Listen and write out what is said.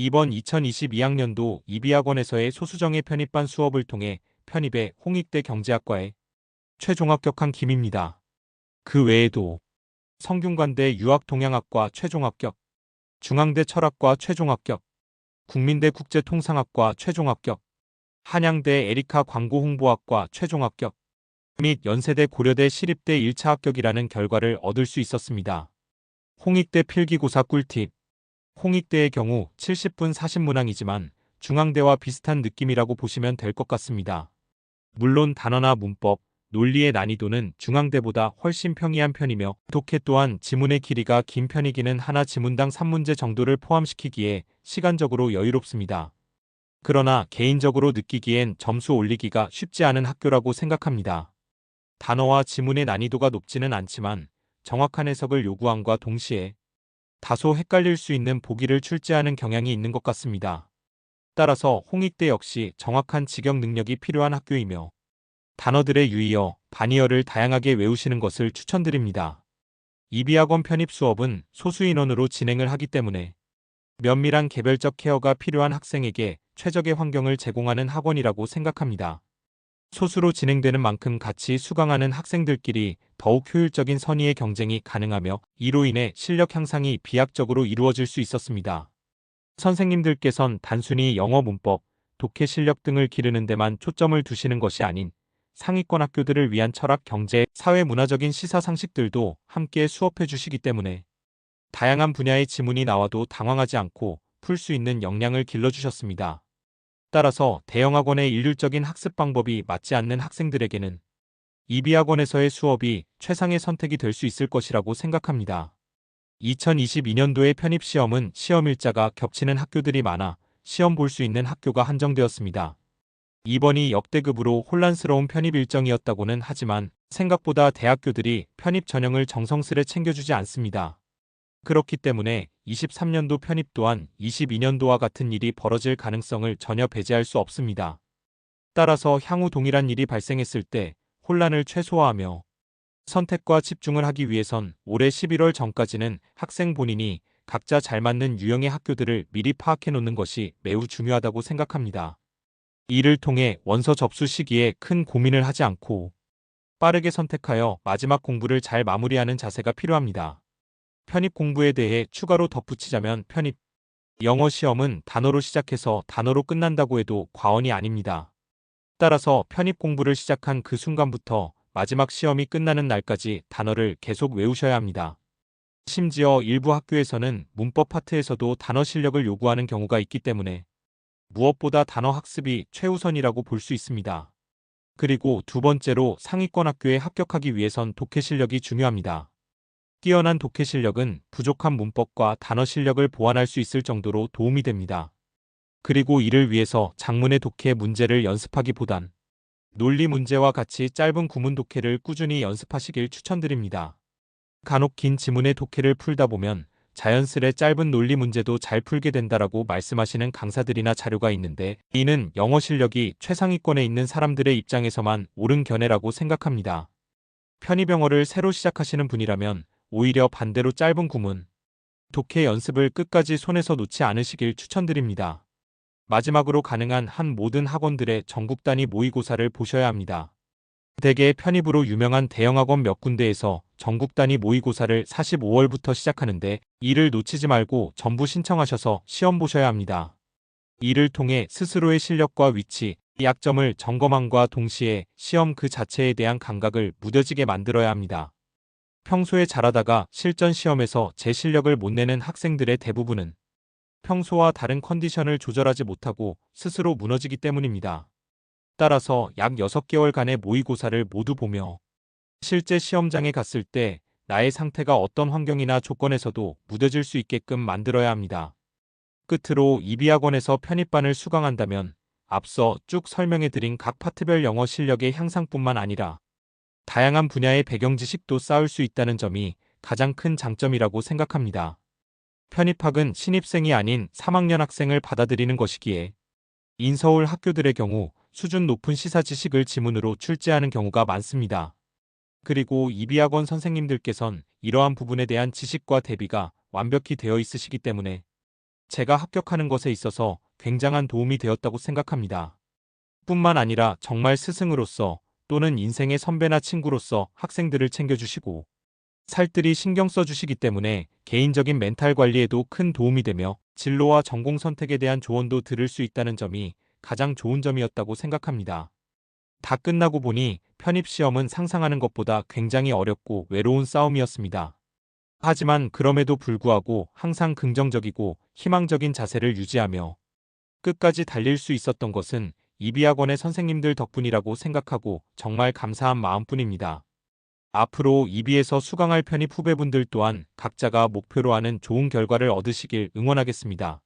이번 2022학년도 이비학원에서의 소수정예 편입반 수업을 통해 편입에 홍익대 경제학과에 최종 합격한 김입니다. 그 외에도 성균관대 유학동양학과 최종 합격, 중앙대 철학과 최종 합격, 국민대 국제통상학과 최종 합격, 한양대 에리카 광고홍보학과 최종 합격 및 연세대 고려대 시립대 1차 합격이라는 결과를 얻을 수 있었습니다. 홍익대 필기고사 꿀팁. 홍익대의 경우 70분 40문항이지만 중앙대와 비슷한 느낌이라고 보시면 될 것 같습니다. 물론 단어나 문법, 논리의 난이도는 중앙대보다 훨씬 평이한 편이며 독해 또한 지문의 길이가 긴 편이기는 하나 지문당 3문제 정도를 포함시키기에 시간적으로 여유롭습니다. 그러나 개인적으로 느끼기엔 점수 올리기가 쉽지 않은 학교라고 생각합니다. 단어와 지문의 난이도가 높지는 않지만 정확한 해석을 요구함과 동시에 다소 헷갈릴 수 있는 보기를 출제하는 경향이 있는 것 같습니다. 따라서 홍익대 역시 정확한 직역 능력이 필요한 학교이며 단어들의 유의어, 반의어를 다양하게 외우시는 것을 추천드립니다. 이비학원 편입 수업은 소수 인원으로 진행을 하기 때문에 면밀한 개별적 케어가 필요한 학생에게 최적의 환경을 제공하는 학원이라고 생각합니다. 소수로 진행되는 만큼 같이 수강하는 학생들끼리 더욱 효율적인 선의의 경쟁이 가능하며 이로 인해 실력 향상이 비약적으로 이루어질 수 있었습니다. 선생님들께선 단순히 영어 문법, 독해 실력 등을 기르는 데만 초점을 두시는 것이 아닌 상위권 학교들을 위한 철학, 경제, 사회 문화적인 시사 상식들도 함께 수업해 주시기 때문에 다양한 분야의 지문이 나와도 당황하지 않고 풀 수 있는 역량을 길러주셨습니다. 따라서 대형학원의 일률적인 학습 방법이 맞지 않는 학생들에게는 이비학원에서의 수업이 최상의 선택이 될 수 있을 것이라고 생각합니다. 2022년도의 편입시험은 시험일자가 겹치는 학교들이 많아 시험 볼 수 있는 학교가 한정되었습니다. 이번이 역대급으로 혼란스러운 편입 일정이었다고는 하지만 생각보다 대학교들이 편입 전형을 정성스레 챙겨주지 않습니다. 그렇기 때문에 23년도 편입 또한 22년도와 같은 일이 벌어질 가능성을 전혀 배제할 수 없습니다. 따라서 향후 동일한 일이 발생했을 때 혼란을 최소화하며 선택과 집중을 하기 위해선 올해 11월 전까지는 학생 본인이 각자 잘 맞는 유형의 학교들을 미리 파악해 놓는 것이 매우 중요하다고 생각합니다. 이를 통해 원서 접수 시기에 큰 고민을 하지 않고 빠르게 선택하여 마지막 공부를 잘 마무리하는 자세가 필요합니다. 편입 공부에 대해 추가로 덧붙이자면 편입 영어 시험은 단어로 시작해서 단어로 끝난다고 해도 과언이 아닙니다. 따라서 편입 공부를 시작한 그 순간부터 마지막 시험이 끝나는 날까지 단어를 계속 외우셔야 합니다. 심지어 일부 학교에서는 문법 파트에서도 단어 실력을 요구하는 경우가 있기 때문에 무엇보다 단어 학습이 최우선이라고 볼 수 있습니다. 그리고 두 번째로 상위권 학교에 합격하기 위해선 독해 실력이 중요합니다. 뛰어난 독해 실력은 부족한 문법과 단어 실력을 보완할 수 있을 정도로 도움이 됩니다. 그리고 이를 위해서 장문의 독해 문제를 연습하기보단 논리 문제와 같이 짧은 구문 독해를 꾸준히 연습하시길 추천드립니다. 간혹 긴 지문의 독해를 풀다 보면 자연스레 짧은 논리 문제도 잘 풀게 된다라고 말씀하시는 강사들이나 자료가 있는데 이는 영어 실력이 최상위권에 있는 사람들의 입장에서만 옳은 견해라고 생각합니다. 편입영어를 새로 시작하시는 분이라면 오히려 반대로 짧은 구문, 독해 연습을 끝까지 손에서 놓지 않으시길 추천드립니다. 마지막으로 가능한 한 모든 학원들의 전국 단위 모의고사를 보셔야 합니다. 대개 편입으로 유명한 대형학원 몇 군데에서 전국 단위 모의고사를 45월부터 시작하는데 이를 놓치지 말고 전부 신청하셔서 시험 보셔야 합니다. 이를 통해 스스로의 실력과 위치, 약점을 점검함과 동시에 시험 그 자체에 대한 감각을 무뎌지게 만들어야 합니다. 평소에 잘하다가 실전 시험에서 제 실력을 못 내는 학생들의 대부분은 평소와 다른 컨디션을 조절하지 못하고 스스로 무너지기 때문입니다. 따라서 약 6개월간의 모의고사를 모두 보며 실제 시험장에 갔을 때 나의 상태가 어떤 환경이나 조건에서도 무뎌질 수 있게끔 만들어야 합니다. 끝으로 이비학원에서 편입반을 수강한다면 앞서 쭉 설명해드린 각 파트별 영어 실력의 향상뿐만 아니라 다양한 분야의 배경 지식도 쌓을 수 있다는 점이 가장 큰 장점이라고 생각합니다. 편입학은 신입생이 아닌 3학년 학생을 받아들이는 것이기에 인서울 학교들의 경우 수준 높은 시사 지식을 지문으로 출제하는 경우가 많습니다. 그리고 이비학원 선생님들께선 이러한 부분에 대한 지식과 대비가 완벽히 되어 있으시기 때문에 제가 합격하는 것에 있어서 굉장한 도움이 되었다고 생각합니다. 뿐만 아니라 정말 스승으로서 또는 인생의 선배나 친구로서 학생들을 챙겨주시고 살뜰히 신경 써주시기 때문에 개인적인 멘탈 관리에도 큰 도움이 되며 진로와 전공 선택에 대한 조언도 들을 수 있다는 점이 가장 좋은 점이었다고 생각합니다. 다 끝나고 보니 편입시험은 상상하는 것보다 굉장히 어렵고 외로운 싸움이었습니다. 하지만 그럼에도 불구하고 항상 긍정적이고 희망적인 자세를 유지하며 끝까지 달릴 수 있었던 것은 이비학원의 선생님들 덕분이라고 생각하고 정말 감사한 마음뿐입니다. 앞으로 이비에서 수강할 편입 후배분들 또한 각자가 목표로 하는 좋은 결과를 얻으시길 응원하겠습니다.